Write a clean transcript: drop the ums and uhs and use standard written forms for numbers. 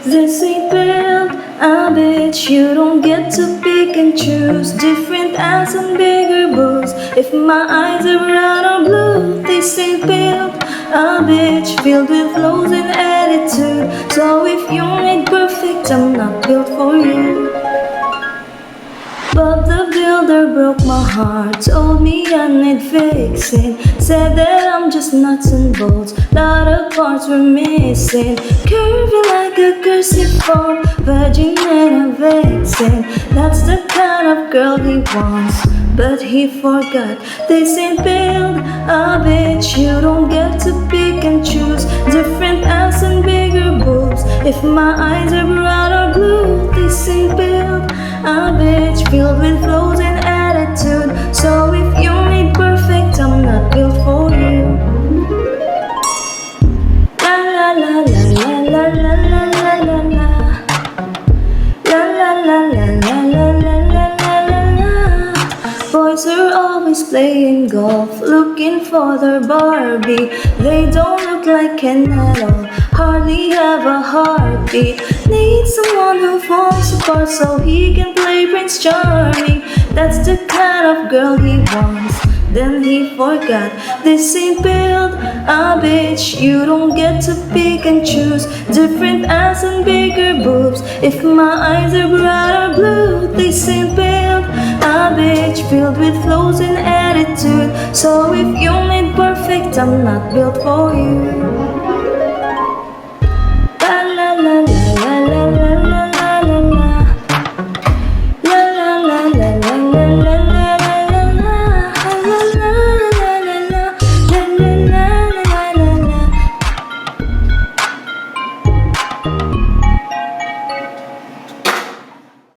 This ain't built a bitch. You don't get to pick and choose. Different ass and bigger boobs. If my eyes are red or blue, this ain't built a bitch. Filled with flaws and attitude. So if you ain't perfect, I'm not built for you. Bob the Builder broke my heart, told me I need fixing. Said that I'm just nuts and bolts, lot of parts were missing. Curvy like a cursive font, virgin and a vixen. That's the kind of girl he wants, but he forgot. This ain't build a bitch. You don't get to pick and choose. Different ass and bigger boobs. If my eyes are brown or blue, this ain't build a bitch. Filled with flaws and attitude. So if you ain't perfect, I'm not built for you. La la la la la la la la la la. La la la la la la la la la la. Boys are always playing golf, looking for their Barbie. They don't look like Ken at all, hardly have a heartbeat. Need someone who falls apart so he can play Prince Charming. That's the kind of girl he wants. Then he forgot. This ain't build a bitch. You don't get to pick and choose. Different ass and bigger boobs. If my eyes are brown or blue, this ain't build a bitch. Filled with flaws and attitude. So if you ain't perfect, I'm not built for you.